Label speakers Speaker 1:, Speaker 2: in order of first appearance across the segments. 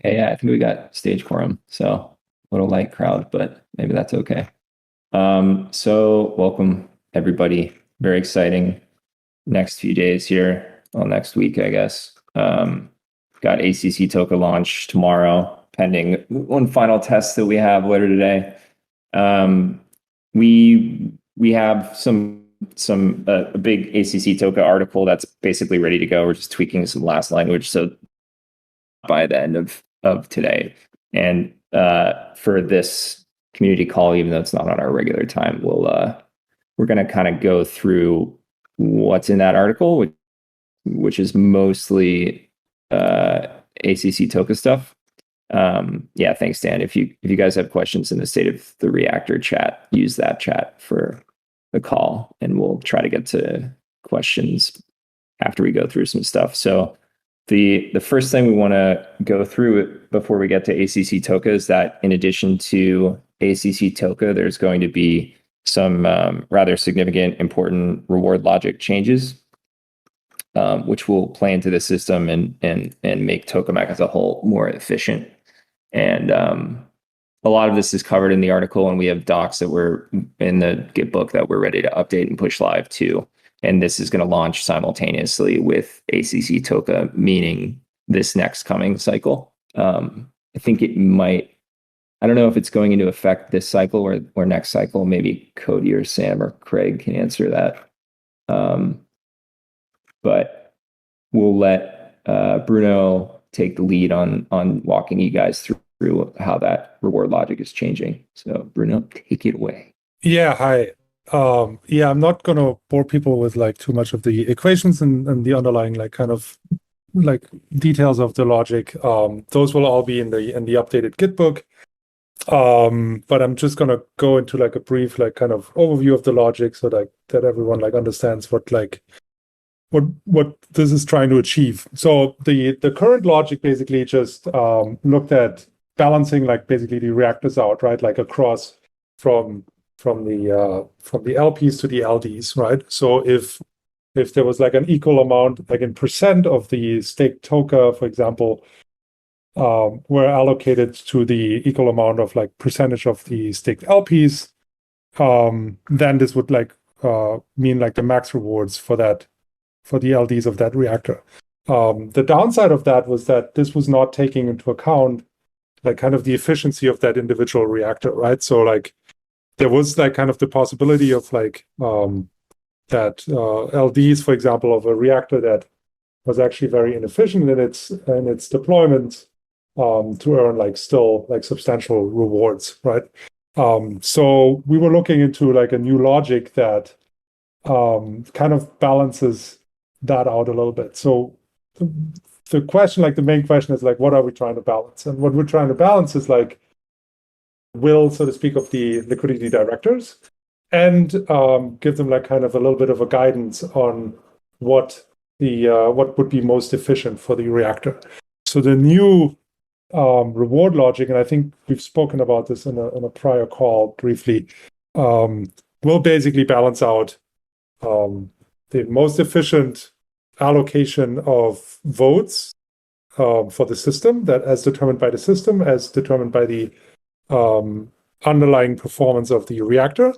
Speaker 1: Yeah, I think we got stage quorum, so a little light crowd, but maybe that's okay. So welcome everybody. Very exciting next few days here. Well, next week, I guess. Got accTOKE launch tomorrow, pending one final test that we have later today. We have a big accTOKE article that's basically ready to go. We're just tweaking some last language, so by the end of today. And for this community call, even though it's not on our regular time, we're going to kind of go through what's in that article, which is mostly accTOKE stuff. Yeah, thanks, Dan. If you guys have questions in the State of the Reactor chat, use that chat for the call, and we'll try to get to questions after we go through some stuff. So the first thing we want to go through before we get to accTOKE is that in addition to accTOKE, there's going to be some rather significant, important reward logic changes, which will play into the system and make Tokemak as a whole more efficient. And a lot of this is covered in the article, and we have docs that were in the Git book that we're ready to update and push live too. And this is going to launch simultaneously with accTOKE, meaning this next coming cycle. I think it might, I don't know if it's going into effect this cycle or next cycle. Maybe Cody or Sam or Craig can answer that. But we'll let Bruno take the lead on walking you guys through how that reward logic is changing. So Bruno, take it away.
Speaker 2: Yeah, hi. I'm not going to bore people with like too much of the equations and the underlying like kind of like details of the logic. Those will all be in the updated Git book. But I'm just going to go into like a brief like kind of overview of the logic so that everyone like understands what this is trying to achieve. So the current logic basically just looked at balancing like basically the reactors out, right? Like across from the LPs to the LDs, right? So if there was like an equal amount, like in percent of the staked token, for example, were allocated to the equal amount of like percentage of the staked LPs, then this would like mean like the max rewards for the LDs of that reactor. The downside of that was that this was not taking into account like kind of the efficiency of that individual reactor, right? So like there was like kind of the possibility of like that LDs, for example, of a reactor that was actually very inefficient in its deployment to earn like still like substantial rewards, right? So we were looking into like a new logic that kind of balances that out a little bit. So the question, like the main question is like, what are we trying to balance? And what we're trying to balance is like will, so to speak, of the liquidity directors and give them like kind of a little bit of a guidance on what would be most efficient for the reactor. So the new reward logic, and I think we've spoken about this in a prior call briefly, will basically balance out the most efficient allocation of votes for the system, that as determined by the system, as determined by the underlying performance of the reactor,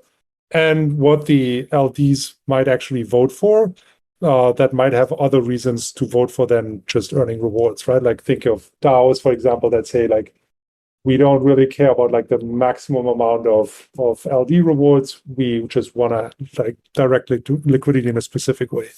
Speaker 2: and what the LDs might actually vote for that might have other reasons to vote for than just earning rewards, right? Like think of DAOs, for example, that say like, we don't really care about like the maximum amount of LD rewards. We just want to like directly to liquidity in a specific way.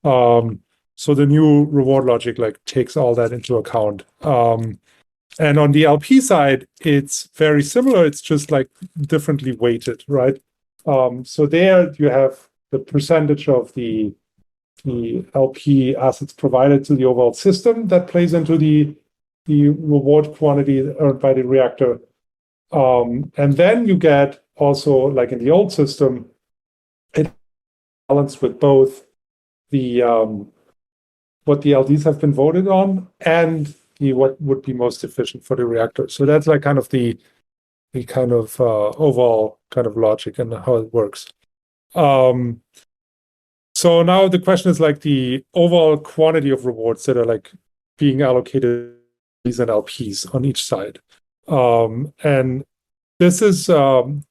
Speaker 2: So the new reward logic like takes all that into account. And on the LP side, it's very similar. It's just like differently weighted, right? So there you have the percentage of the LP assets provided to the overall system that plays into the reward quantity earned by the reactor. And then you get also, like in the old system, it balanced with both the what the LDs have been voted on and what would be most efficient for the reactor. So that's like kind of the kind of overall kind of logic and how it works. So now the question is like the overall quantity of rewards that are like being allocated and LPs on each side. And this is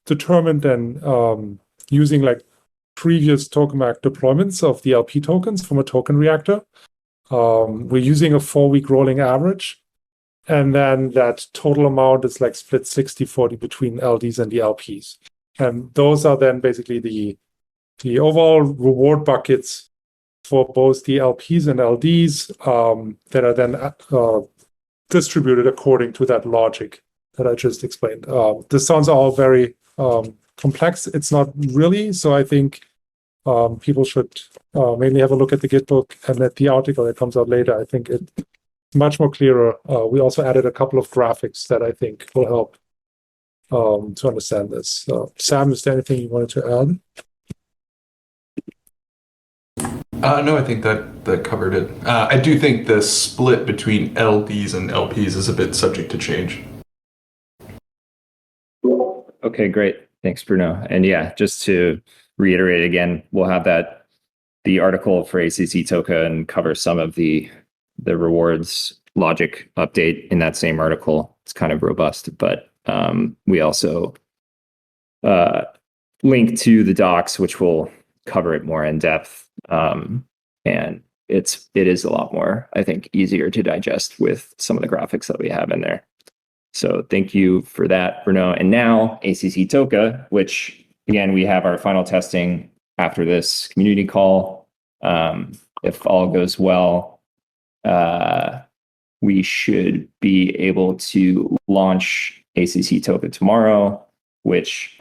Speaker 2: determined and using like previous Tokemak deployments of the LP tokens from a token reactor. We're using a 4-week rolling average. And then that total amount is like split 60-40 between LDs and the LPs. And those are then basically the overall reward buckets for both the LPs and LDs that are then distributed according to that logic that I just explained. This sounds all very complex. It's not really. So I think people should mainly have a look at the Gitbook and at the article that comes out later. I think it's much more clearer. We also added a couple of graphics that I think will help to understand this. Sam, is there anything you wanted to add?
Speaker 3: No, I think that covered it. I do think the split between LDs and LPs is a bit subject to change.
Speaker 1: Okay, great. Thanks, Bruno. And yeah, just to reiterate again, we'll have the article for accTOKE and cover some of the rewards logic update in that same article. It's kind of robust, but we also link to the docs, which will cover it more in depth. And it is a lot more, I think, easier to digest with some of the graphics that we have in there. So thank you for that, Bruno. And now accTOKE, which again, we have our final testing after this community call. If all goes well, we should be able to launch accTOKE tomorrow, which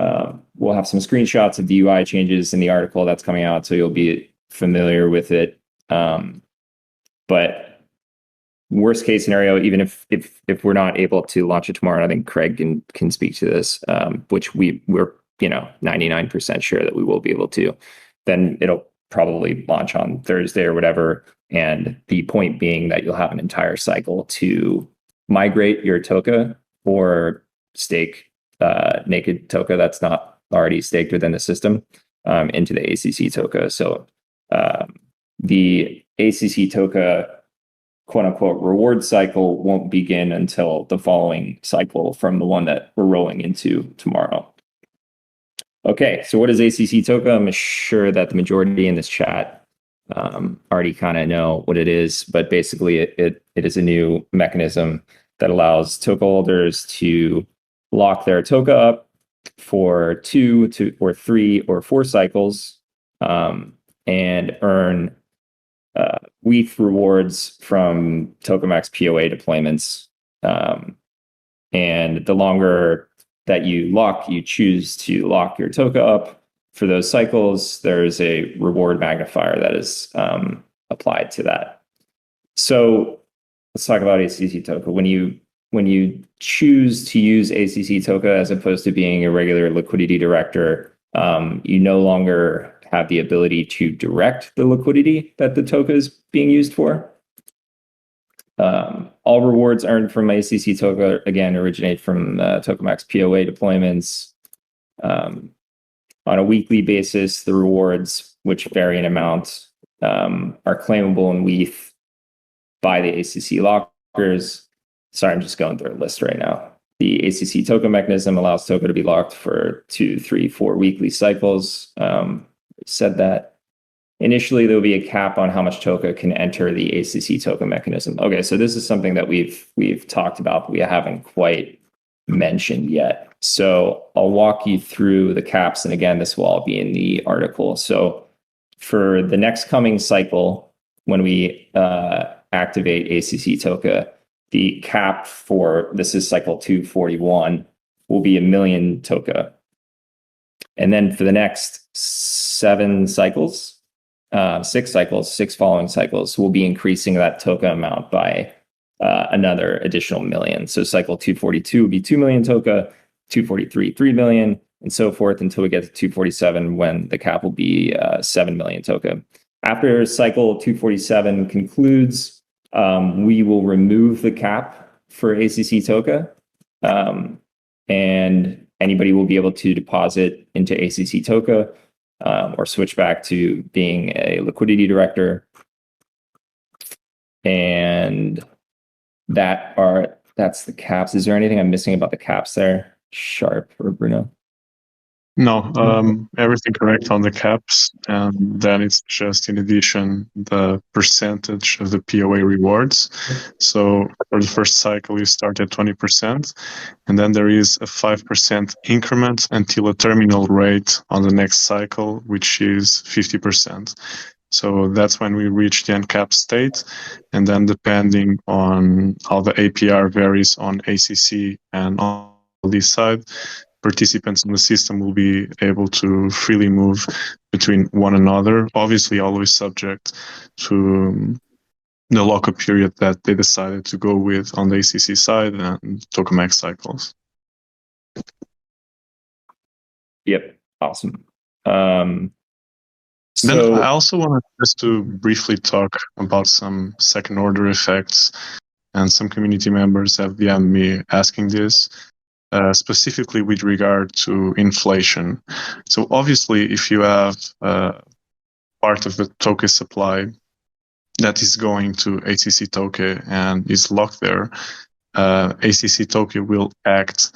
Speaker 1: we'll have some screenshots of the UI changes in the article that's coming out, so you'll be familiar with it. But worst case scenario, even if we're not able to launch it tomorrow, I think Craig can speak to this, which we're 99% sure that we will be able to, then it'll probably launch on Thursday or whatever. And the point being that you'll have an entire cycle to migrate your token or stake naked token that's not already staked within the system into the accTOKE. So the accTOKE quote unquote reward cycle won't begin until the following cycle from the one that we're rolling into tomorrow. Okay, so what is accTOKE? I'm sure that the majority in this chat already kind of know what it is, but basically it is a new mechanism that allows token holders to lock their token up for 2 or 3 or 4 cycles and earn WETH rewards from Tokemak's POA deployments. And the longer that you choose to lock your token up for those cycles, there's a reward magnifier that is applied to that. So let's talk about accTOKE. When you choose to use accTOKE as opposed to being a regular liquidity director, you no longer have the ability to direct the liquidity that the token is being used for. All rewards earned from accTOKE, again, originate from Tokemak's POA deployments. On a weekly basis, the rewards, which vary in amount, are claimable in WETH by the accTOKE lockers. Sorry, I'm just going through a list right now. The accTOKE mechanism allows token to be locked for 2, 3, 4 weekly cycles. Said that initially there will be a cap on how much token can enter the accTOKE mechanism. Okay, so this is something that we've talked about, but we haven't quite mentioned yet. So I'll walk you through the caps, and again, this will all be in the article. So for the next coming cycle, when we activate accTOKE, the cap for this is cycle 241 will be 1 million token. And then for the next 7 cycles, 6 following cycles, we'll be increasing that token amount by another additional 1 million. So cycle 242 will be 2 million token, 243, 3 million, and so forth until we get to 247 when the cap will be 7 million token. After cycle 247 concludes, we will remove the cap for accTOKE, and anybody will be able to deposit into accTOKE or switch back to being a liquidity director. And that's the caps. Is there anything I'm missing about the caps there, Sharp or Bruno?
Speaker 4: No, everything correct on the caps, and then it's just in addition the percentage of the POA rewards. So for the first cycle, you start at 20%, and then there is a 5% increment until a terminal rate on the next cycle, which is 50%. So that's when we reach the uncapped state, and then depending on how the APR varies on ACC and on this side, participants in the system will be able to freely move between one another, obviously always subject to the lockup period that they decided to go with on the ACC side and Tokemak cycles.
Speaker 1: Yep, awesome.
Speaker 4: Then I also wanted just to briefly talk about some second order effects, and some community members have DM'd me asking this. Specifically with regard to inflation. So obviously, if you have part of the token supply that is going to accTOKE and is locked there, accTOKE will act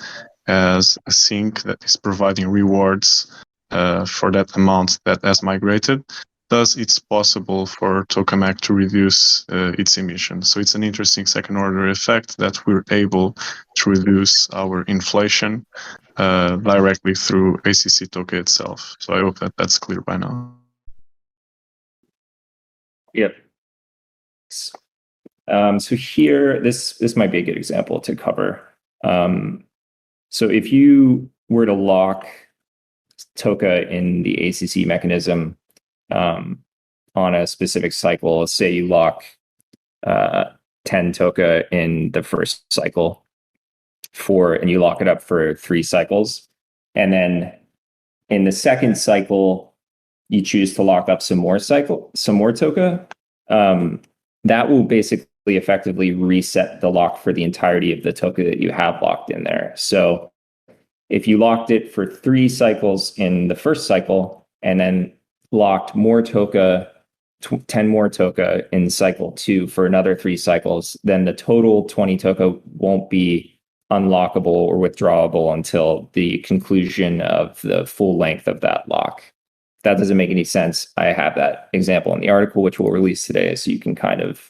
Speaker 4: as a sink that is providing rewards for that amount that has migrated. Thus, it's possible for Tokemak to reduce its emissions. So it's an interesting second order effect that we're able to reduce our inflation directly through accTOKE itself. So I hope that that's clear by now.
Speaker 1: Yep. So here, this might be a good example to cover. So if you were to lock Toka in the ACC mechanism, on a specific cycle, say you lock 10 Toka in the first cycle and you lock it up for 3 cycles. And then in the second cycle, you choose to lock up some more Toka. That will basically effectively reset the lock for the entirety of the Toka that you have locked in there. So if you locked it for 3 cycles in the first cycle and then locked more Toka, 10 more Toka in cycle 2 for another 3 cycles, then the total 20 Toka won't be unlockable or withdrawable until the conclusion of the full length of that lock. If that doesn't make any sense, I have that example in the article, which we'll release today, so you can kind of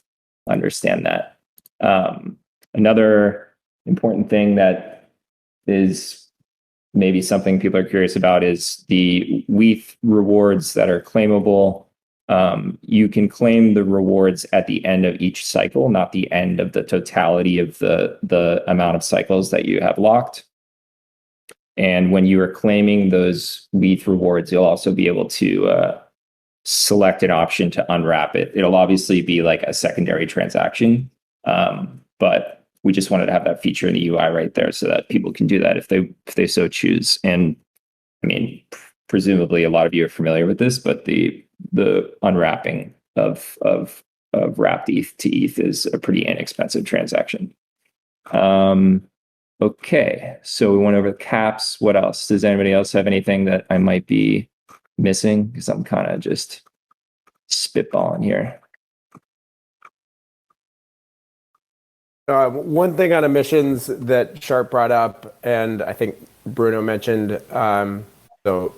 Speaker 1: understand that. Another important thing that is maybe something people are curious about is the WETH rewards that are claimable. You can claim the rewards at the end of each cycle, not the end of the totality of the amount of cycles that you have locked. And when you are claiming those WETH rewards, you'll also be able to select an option to unwrap it. It'll obviously be like a secondary transaction, but we just wanted to have that feature in the UI right there so that people can do that if they so choose. And I mean, presumably a lot of you are familiar with this, but the unwrapping of wrapped ETH to ETH is a pretty inexpensive transaction. Okay, so we went over the caps. What else? Does anybody else have anything that I might be missing? Because I'm kind of just spitballing here.
Speaker 5: One thing on emissions that Sharp brought up, and I think Bruno mentioned, so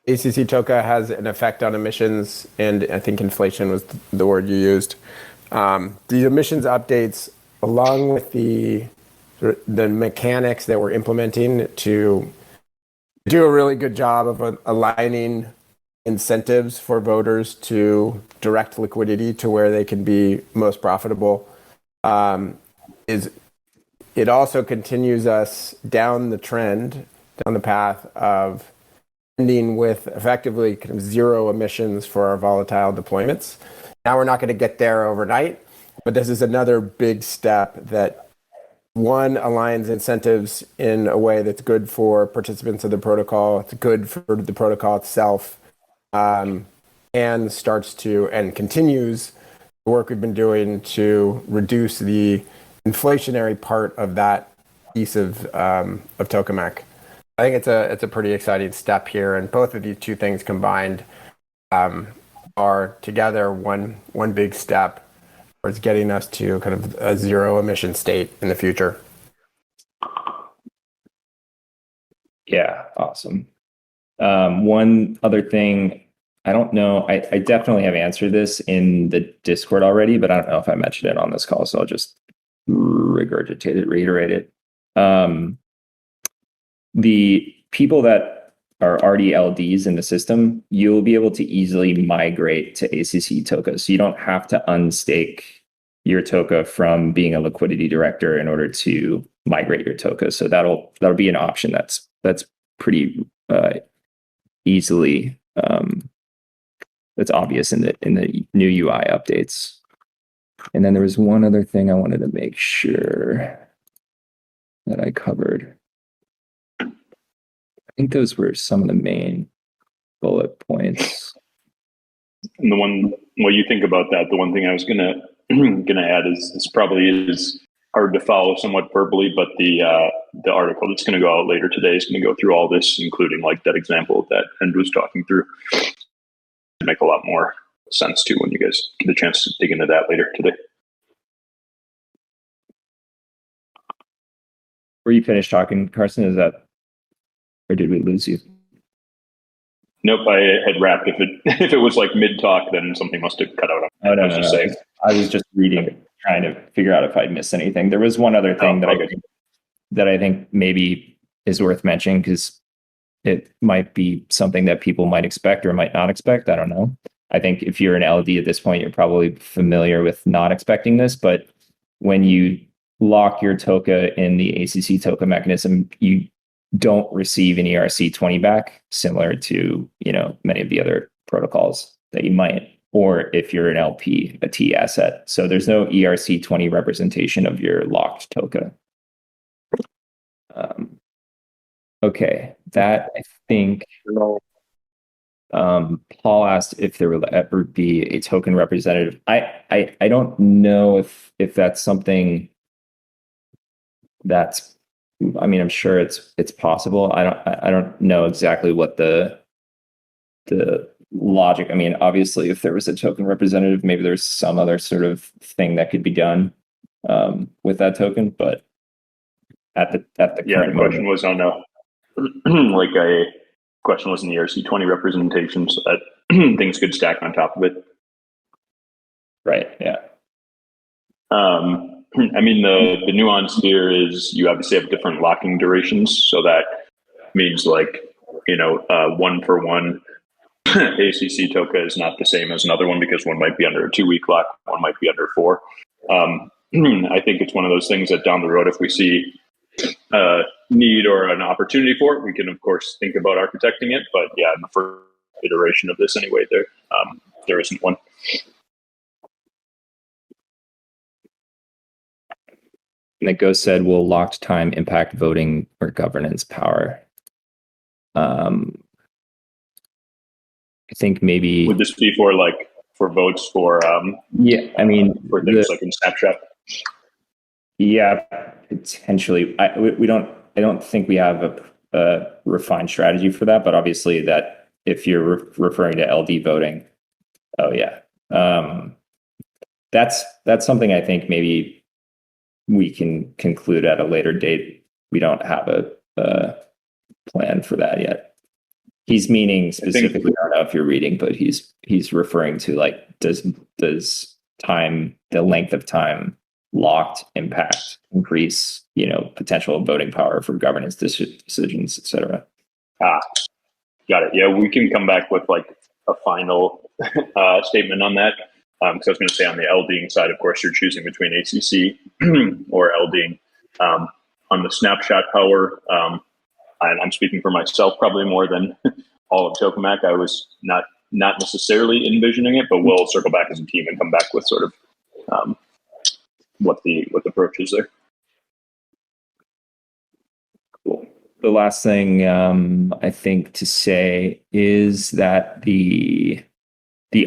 Speaker 5: accTOKE has an effect on emissions, and I think inflation was the word you used. The emissions updates, along with the mechanics that we're implementing to do a really good job of aligning incentives for voters to direct liquidity to where they can be most profitable, it also continues us down the path of ending with effectively kind of 0 emissions for our volatile deployments. Now we're not going to get there overnight, but this is another big step that, one, aligns incentives in a way that's good for participants of the protocol, it's good for the protocol itself, and starts to and continues the work we've been doing to reduce the inflationary part of that piece of Tokemak. I think it's a pretty exciting step here, and both of these two things combined are together one big step towards getting us to kind of a zero emission state in the future.
Speaker 1: Yeah, awesome. One other thing, I don't know, I definitely have answered this in the Discord already, but I don't know if I mentioned it on this call, so I'll just reiterate it. The people that are already LDs in the system, you'll be able to easily migrate to accTOKE. So you don't have to unstake your token from being a liquidity director in order to migrate your token. So that'll be an option that's pretty easily that's obvious in the new UI updates. And then there was one other thing I wanted to make sure that I covered. I think those were some of the main bullet points.
Speaker 6: And what you think about that, the one thing I was gonna add is this probably is hard to follow somewhat verbally, but the article that's going to go out later today is going to go through all this, including like that example that Andrew was talking through. Make a lot more sense too when you guys get a chance to dig into that later today.
Speaker 1: Were you finished talking, Carson? Is that, or did we lose you?
Speaker 6: Nope, I had wrapped. If it was like mid talk, then something must have cut out.
Speaker 1: Oh, no. I was just reading, trying to figure out if I'd missed anything. There was one other thing that I think maybe is worth mentioning, because it might be something that people might expect or might not expect. I don't know. I think if you're an LD at this point, you're probably familiar with not expecting this, but when you lock your token in the accTOKE mechanism, you don't receive an ERC20 back, similar to, many of the other protocols that you might, or if you're an LP, a T asset. So there's no ERC20 representation of your locked token. Okay, that I think. Paul asked if there will ever be a token representative. I don't know if that's something that's. I mean, I'm sure it's possible. I don't know exactly what the logic. I mean, obviously, if there was a token representative, maybe there's some other sort of thing that could be done with that token. But at the
Speaker 6: current question was on like a question was in the ERC20 representation, so that things could stack on top of it.
Speaker 1: Right. Yeah.
Speaker 6: I mean, the nuance here is you obviously have different locking durations, so that means like, 1-for-1 accTOKE is not the same as another one, because one might be under a 2-week lock, one might be under 4. I think it's one of those things that down the road, if we see need or an opportunity for it, we can of course think about architecting it. But yeah, in the first iteration of this anyway, there isn't one.
Speaker 1: And that Ghost said, will locked time impact voting or governance power? I think maybe. Would
Speaker 6: this be for votes for?
Speaker 1: Yeah, I mean,
Speaker 6: for things like in Snapchat.
Speaker 1: Yeah, potentially. I don't think we have a refined strategy for that, but obviously that if you're referring to LD voting, oh yeah, that's something I think maybe we can conclude at a later date. We don't have a plan for that yet. He's meaning specifically, I don't know if you're reading, but he's referring to like, does time, the length of time locked impact increase, potential voting power for governance decisions, et cetera.
Speaker 6: Got it. Yeah, we can come back with like a final statement on that. Because I was going to say on the LDing side, of course, you're choosing between ACC or LDing. On the snapshot power, and I'm speaking for myself probably more than all of Tokemak. I was not necessarily envisioning it, but we'll circle back as a team and come back with sort of what the approach is there.
Speaker 1: Cool. The last thing I think to say is that the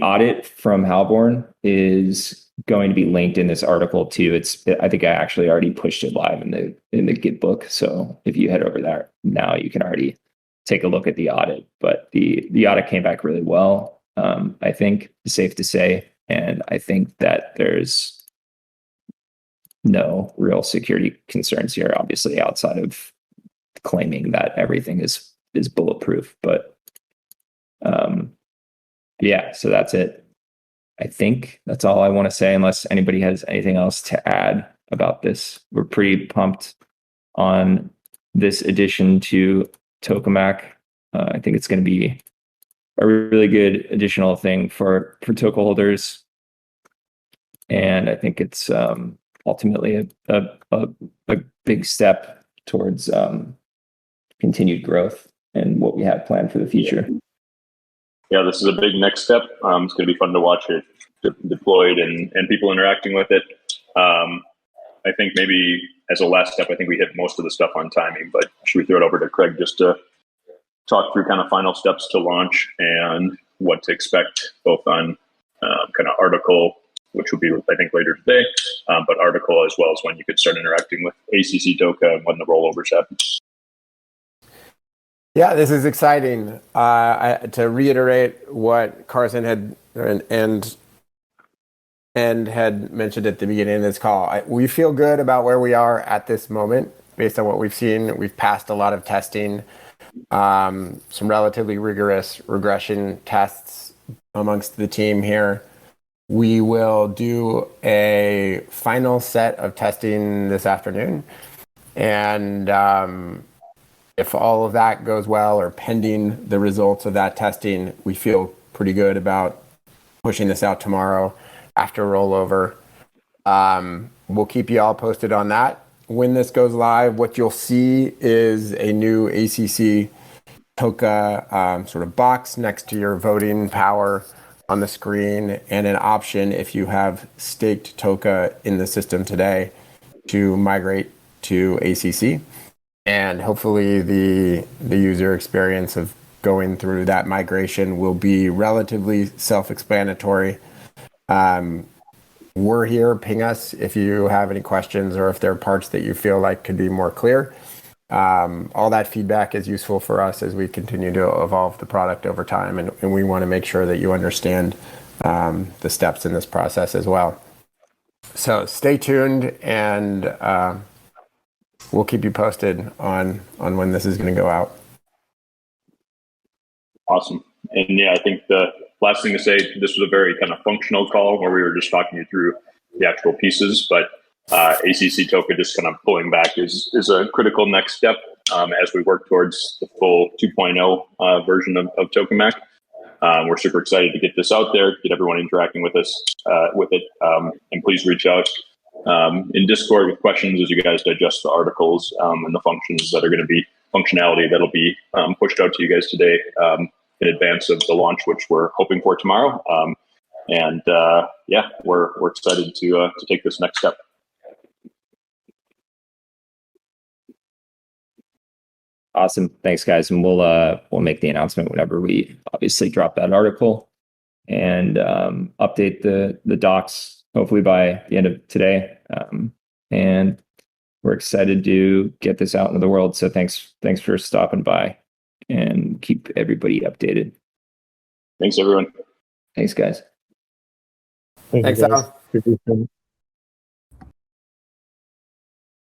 Speaker 1: audit from Halborn is going to be linked in this article too. I think I actually already pushed it live in the Git book. So if you head over there now, you can already take a look at the audit. But the audit came back really well. I think it's safe to say, and I think that there's no real security concerns here, obviously, outside of claiming that everything is bulletproof. But yeah, so that's it. I think that's all I want to say, unless anybody has anything else to add about this. We're pretty pumped on this addition to Tokemak. I think it's going to be a really good additional thing for token holders, and I think it's ultimately a big step towards continued growth and what we have planned for the future.
Speaker 6: Yeah, this is a big next step. It's going to be fun to watch it deployed and people interacting with it. I think maybe as a last step, I think we hit most of the stuff on timing, but should we throw it over to Craig just to talk through kind of final steps to launch and what to expect both on kind of article, which will be, I think, later today, but article as well as when you could start interacting with accTOKE and when the rollovers happen.
Speaker 5: Yeah, this is exciting. To reiterate what Carson had and had mentioned at the beginning of this call, we feel good about where we are at this moment based on what we've seen. We've passed a lot of testing, some relatively rigorous regression tests amongst the team here. We will do a final set of testing this afternoon. And if all of that goes well, or pending the results of that testing, we feel pretty good about pushing this out tomorrow after rollover. We'll keep you all posted on that. When this goes live, what you'll see is a new accTOKE sort of box next to your voting power on the screen, and an option if you have staked token in the system today to migrate to accTOKE. And hopefully the user experience of going through that migration will be relatively self-explanatory. We're here, ping us if you have any questions or if there are parts that you feel like could be more clear. All that feedback is useful for us as we continue to evolve the product over time, and we want to make sure that you understand the steps in this process as well. So stay tuned, and we'll keep you posted on when this is going to go out.
Speaker 6: Awesome. And yeah, I think the last thing to say, this was a very kind of functional call where we were just talking you through the actual pieces, but accTOKE just kind of pulling back is a critical next step as we work towards the full 2.0 version of Tokemak. We're super excited to get this out there, get everyone interacting with us with it, and please reach out in Discord with questions as you guys digest the articles and the functions that are going to be functionality that'll be pushed out to you guys today in advance of the launch, which we're hoping for tomorrow. And yeah, we're excited to take this next step.
Speaker 1: Awesome. Thanks, guys. And we'll make the announcement whenever we obviously drop that article and update the docs, hopefully by the end of today. And we're excited to get this out into the world. So thanks for stopping by, and keep everybody updated.
Speaker 6: Thanks, everyone.
Speaker 1: Thanks, guys.
Speaker 5: Thanks, Al.